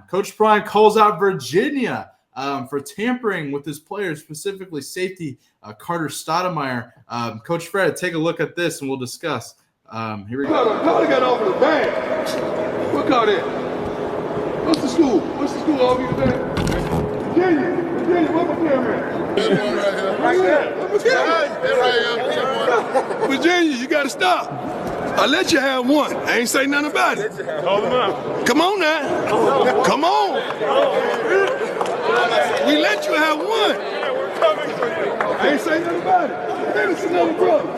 Coach Prime calls out Virginia for tampering with his players, specifically safety Carter Stoudemire. Coach Fred, take a look at this and we'll discuss. Here we go. Carter got off of the bag. What call that? What's the school? What's the school over here, man? Virginia, what's the camera? Right there. Virginia, you gotta stop. I let you have one. I ain't say nothing about it. Hold him up. Come on now. Come on. We let you have one. I ain't say nothing about it. It's another brother.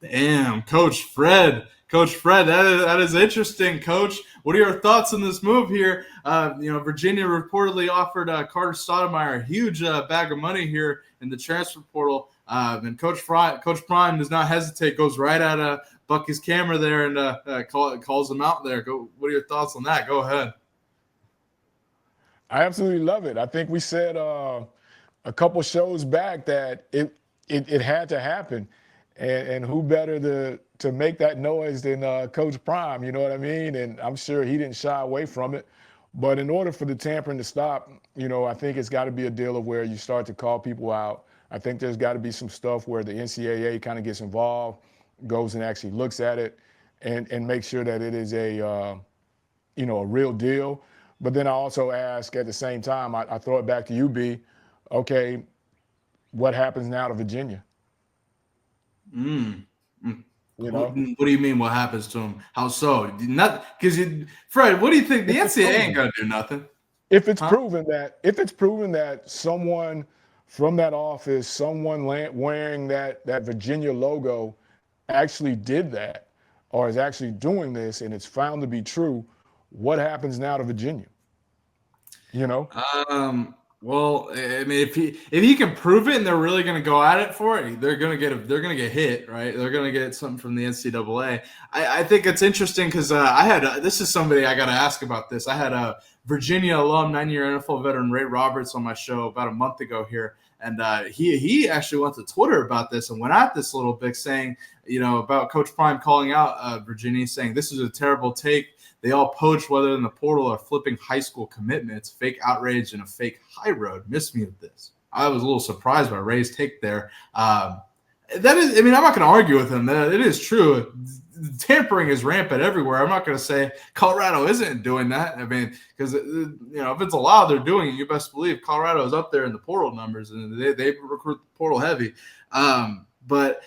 Damn, Coach Fred. Coach Fred, that is interesting, Coach. What are your thoughts on this move here? Virginia reportedly offered Carter Stoudemire a huge bag of money here in the transfer portal. And Coach Prime does not hesitate, goes right at Bucky's camera there and calls him out there. What are your thoughts on that? Go ahead. I absolutely love it. I think we said a couple shows back that it had to happen. And who better to make that noise than Coach Prime, you know what I mean? And I'm sure he didn't shy away from it. But in order for the tampering to stop, I think it's got to be a deal of where you start to call people out. I think there's got to be some stuff where the NCAA kind of gets involved, goes and actually looks at it and makes sure that it is a real deal. But then I also ask at the same time, I throw it back to you, B, okay, what happens now to Virginia? What do you mean? What happens to him? How so? Not because Fred. What do you think? The NCAA ain't gonna do nothing. If it's proven that someone from that office, someone wearing that Virginia logo, actually did that, or is actually doing this, and it's found to be true, what happens now to Virginia? Well, I mean, if he can prove it and they're really going to go at it for it, they're going to get hit, right? They're going to get something from the NCAA. I think it's interesting because this is somebody I got to ask about this. I had a Virginia alum, 9-year NFL veteran Ray Roberts on my show about a month ago here, and he actually went to Twitter about this and went at this a little bit, saying about Coach Prime calling out Virginia, saying this is a terrible take. They all poach, whether in the portal or flipping high school commitments, fake outrage and a fake high road. Missed me with this. I was a little surprised by Ray's take there. I'm not going to argue with him. It is true. Tampering is rampant everywhere. I'm not going to say Colorado isn't doing that. I mean, because if it's allowed, they're doing it. You best believe Colorado is up there in the portal numbers, and they recruit the portal heavy. But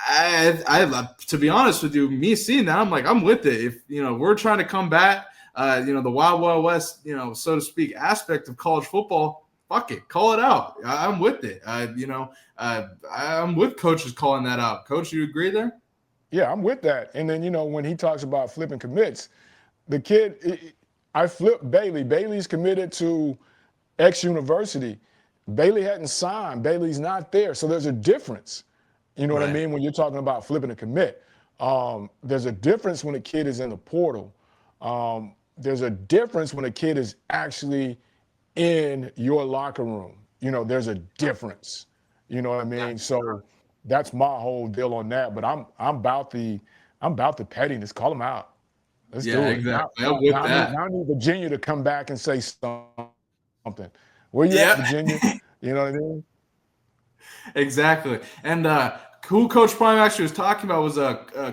I to be honest with you, me seeing that, I'm like, I'm with it. If we're trying to combat the Wild Wild West, so to speak, aspect of college football, fuck it, call it out. I'm with it. I'm with coaches calling that out. Coach, you agree there? Yeah, I'm with that. And then when he talks about flipping commits, the kid, I flipped Bailey. Bailey's committed to X university. Bailey hadn't signed. Bailey's not there. So there's a difference. You know what I mean? When you're talking about flipping a commit, there's a difference when a kid is in the portal. There's a difference when a kid is actually in your locker room. There's a difference. You know what I mean? So that's my whole deal on that. But I'm about the pettiness. Call them out. Let's do it. Exactly. Now I need Virginia to come back and say something. Where you at, Virginia? You know what I mean? Exactly. And who Coach Prime actually was talking about was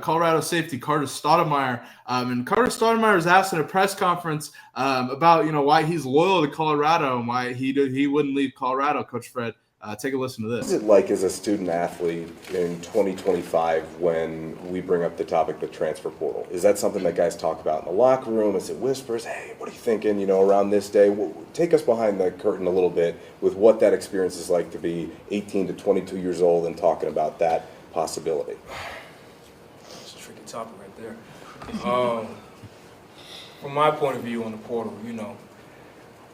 Colorado safety Carter Stoudemire. And Carter Stoudemire was asked in a press conference about why he's loyal to Colorado and why he wouldn't leave Colorado. Coach Fred, take a listen to this. What's it like as a student athlete in 2025 when we bring up the topic, the transfer portal? Is that something that guys talk about in the locker room? Is it whispers? Hey, what are you thinking? Around this day. Take us behind the curtain a little bit with what that experience is like to be 18 to 22 years old and talking about that possibility. It's a tricky topic right there. From my point of view on the portal,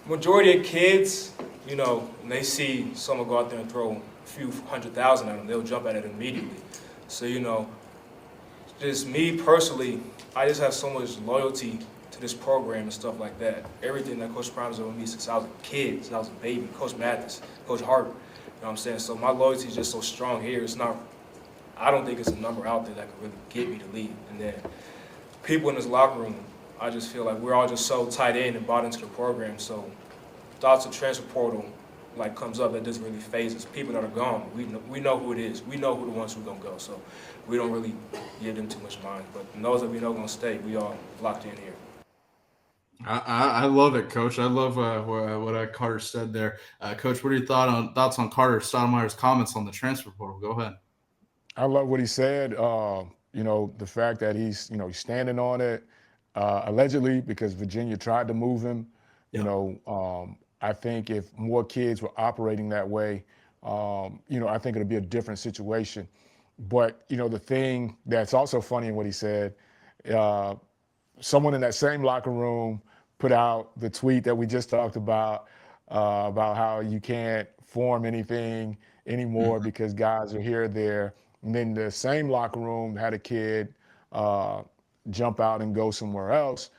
majority of kids, when they see someone go out there and throw a few 100,000 at them, they'll jump at it immediately. So, just me personally, I just have so much loyalty to this program and stuff like that. Everything that Coach Prime's done with me since I was a kid, since I was a baby, Coach Mathis, Coach Hart, you know what I'm saying? So my loyalty is just so strong here. I don't think it's a number out there that could really get me to leave. And then people in this locker room, I just feel like we're all just so tied in and bought into the program. So thoughts of transfer portal like comes up, that doesn't really phase us. People that are gone, we know who it is. We know who the ones who are gonna go. So we don't really give them too much mind. But those that we know gonna stay, we all locked in here. I love it, Coach. I love what Carter said there. Coach, what are your thoughts on Carter Stoudemire's comments on the transfer portal? Go ahead. I love what he said. You know, the fact that he's standing on it, allegedly because Virginia tried to move him. You know, I think if more kids were operating that way, I think it'd be a different situation. But the thing that's also funny in what he said, someone in that same locker room put out the tweet that we just talked about how you can't form anything anymore because guys are here or there. And then the same locker room had a kid jump out and go somewhere else.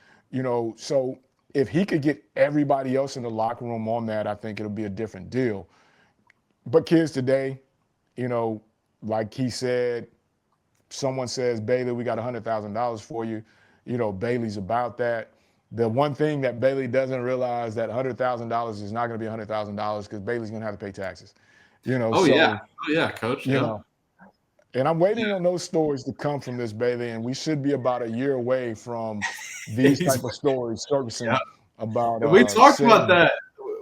So if he could get everybody else in the locker room on that, I think it'll be a different deal. But kids today, like he said, someone says, Bailey, we got $100,000 for you. Bailey's about that. The one thing that Bailey doesn't realize, that $100,000 is not going to be $100,000 because Bailey's going to have to pay taxes. Oh yeah, Coach. And I'm waiting on those stories to come from this, Bailey, and we should be about a year away from these type of stories surfacing about. We talked about that.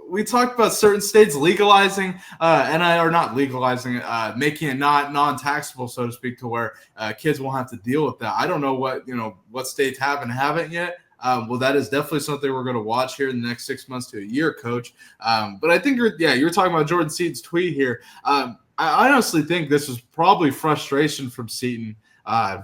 We talked about certain states legalizing not legalizing, making it not non-taxable, so to speak, to where kids won't have to deal with that. I don't know what states have and haven't yet. Well, that is definitely something we're going to watch here in the next 6 months to a year, Coach. But I think you're talking about Jordan Seaton's tweet here. I honestly think this was probably frustration from Seaton,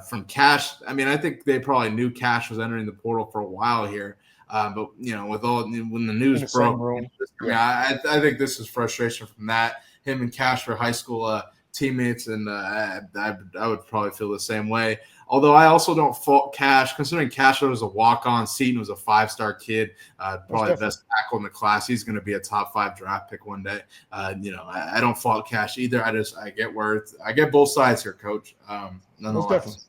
from Cash. I mean, I think they probably knew Cash was entering the portal for a while here. But when the news broke, I think this is frustration from that. Him and Cash were high school teammates, and I would probably feel the same way. Although I also don't fault Cash, considering Cash was a walk-on, Seaton was a 5-star kid, probably the best tackle in the class. He's going to be a top 5 draft pick one day. I don't fault Cash either. I get both sides here, Coach. Nonetheless.